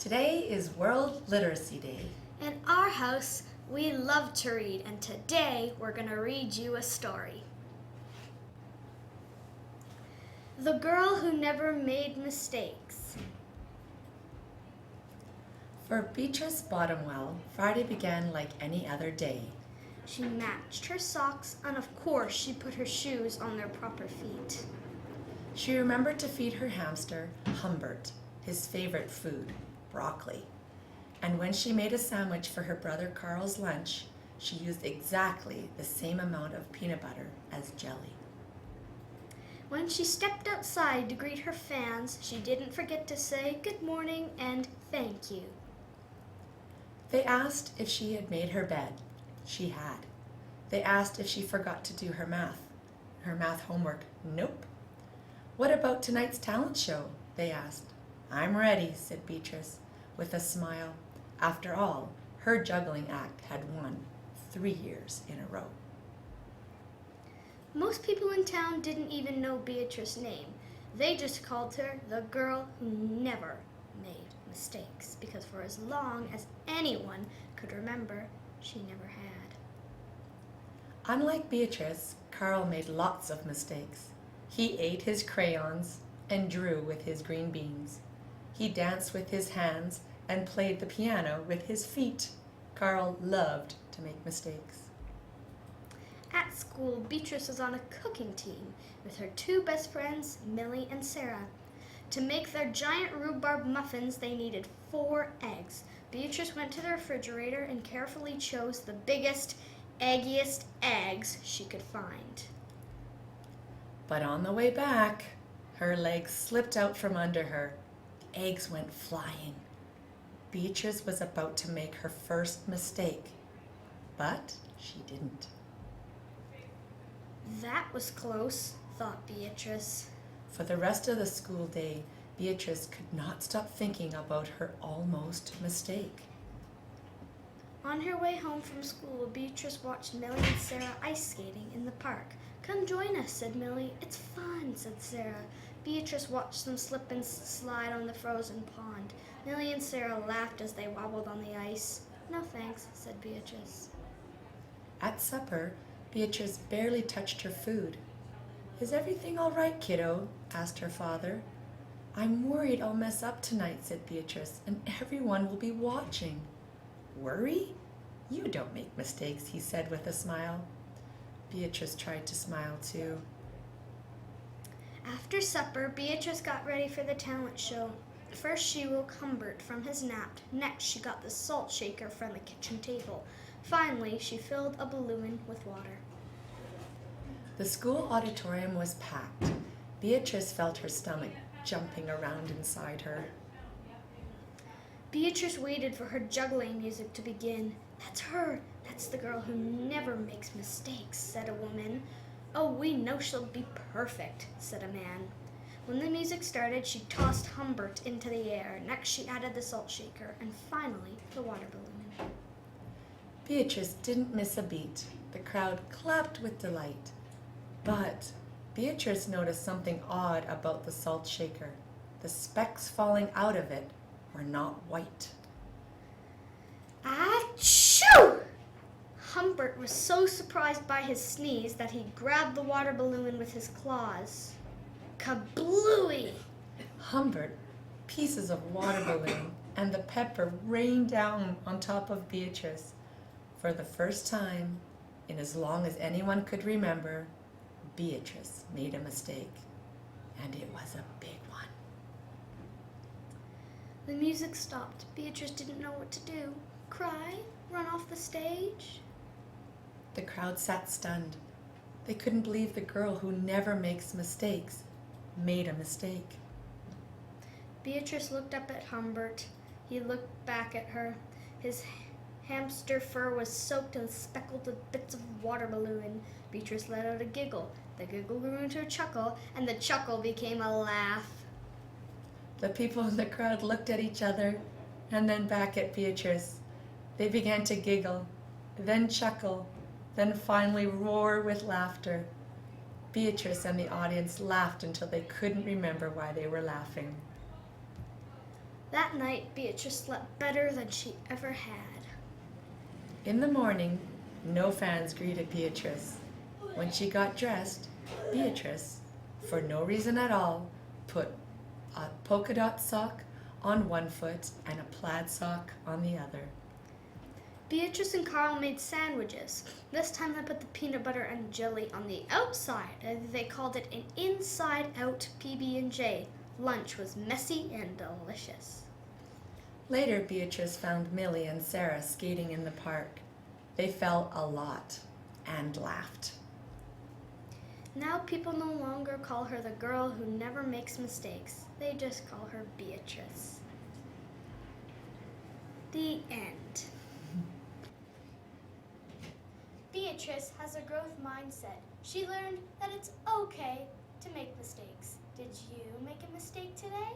Today is World Literacy Day. In our house, we love to read, and today we're going to read you a story. The Girl Who Never Made Mistakes. For Beatrice Bottomwell, Friday began like any other day. She matched her socks, and of course she put her shoes on their proper feet. She remembered to feed her hamster, Humbert, his favorite food, broccoli. And when she made a sandwich for her brother Carl's lunch, she used exactly the same amount of peanut butter as jelly. When she stepped outside to greet her fans, she didn't forget to say good morning and thank you. They asked if she had made her bed. She had. They asked if she forgot to do her math homework. Nope. What about tonight's talent show? They asked. I'm ready, said Beatrice, with a smile. After all, her juggling act had won 3 years in a row. Most people in town didn't even know Beatrice's name. They just called her the girl who never made mistakes, because for as long as anyone could remember, she never had. Unlike Beatrice, Carl made lots of mistakes. He ate his crayons and drew with his green beans. He danced with his hands and played the piano with his feet. Carl loved to make mistakes. At school, Beatrice was on a cooking team with her two best friends, Millie and Sarah. To make their giant rhubarb muffins, they needed 4 eggs. Beatrice went to the refrigerator and carefully chose the biggest, eggiest eggs she could find. But on the way back, her legs slipped out from under her. Eggs went flying. Beatrice was about to make her first mistake, but she didn't. That was close, thought Beatrice. For the rest of the school day, Beatrice could not stop thinking about her almost mistake. On her way home from school, Beatrice watched Millie and Sarah ice skating in the park. Come join us, said Millie. It's fun, said Sarah. Beatrice watched them slip and slide on the frozen pond. Millie and Sarah laughed as they wobbled on the ice. No thanks, said Beatrice. At supper, Beatrice barely touched her food. Is everything all right, kiddo? Asked her father. I'm worried I'll mess up tonight, said Beatrice, and everyone will be watching. Worry? You don't make mistakes, he said with a smile. Beatrice tried to smile too. After supper, Beatrice got ready for the talent show. First, she woke Humbert from his nap. Next, she got the salt shaker from the kitchen table. Finally, she filled a balloon with water. The school auditorium was packed. Beatrice felt her stomach jumping around inside her. Beatrice waited for her juggling music to begin. That's her. That's the girl who never makes mistakes, said a woman. Oh, we know she'll be perfect, said a man. When the music started, she tossed Humbert into the air. Next, she added the salt shaker, and finally, the water balloon. Beatrice didn't miss a beat. The crowd clapped with delight. But Beatrice noticed something odd about the salt shaker. The specks falling out of it were not white. Achoo! Humbert was so surprised by his sneeze that he grabbed the water balloon with his claws. Kablooey! Humbert, pieces of water balloon, and the pepper rained down on top of Beatrice. For the first time, in as long as anyone could remember, Beatrice made a mistake, and it was a big one. The music stopped. Beatrice didn't know what to do. Cry? Run off the stage? The crowd sat stunned. They couldn't believe the girl who never makes mistakes made a mistake. Beatrice looked up at Humbert. He looked back at her. His hamster fur was soaked and speckled with bits of water balloon. Beatrice let out a giggle. The giggle grew into a chuckle, and the chuckle became a laugh. The people in the crowd looked at each other and then back at Beatrice. They began to giggle, then chuckle, then finally roar with laughter. Beatrice and the audience laughed until they couldn't remember why they were laughing. That night, Beatrice slept better than she ever had. In the morning, no fans greeted Beatrice. When she got dressed, Beatrice, for no reason at all, put a polka dot sock on one foot and a plaid sock on the other. Beatrice and Carl made sandwiches. This time they put the peanut butter and jelly on the outside, and they called it an inside-out PB&J. Lunch was messy and delicious. Later, Beatrice found Millie and Sarah skating in the park. They fell a lot and laughed. Now people no longer call her the girl who never makes mistakes. They just call her Beatrice. The end. Beatrice has a growth mindset. She learned that it's okay to make mistakes. Did you make a mistake today?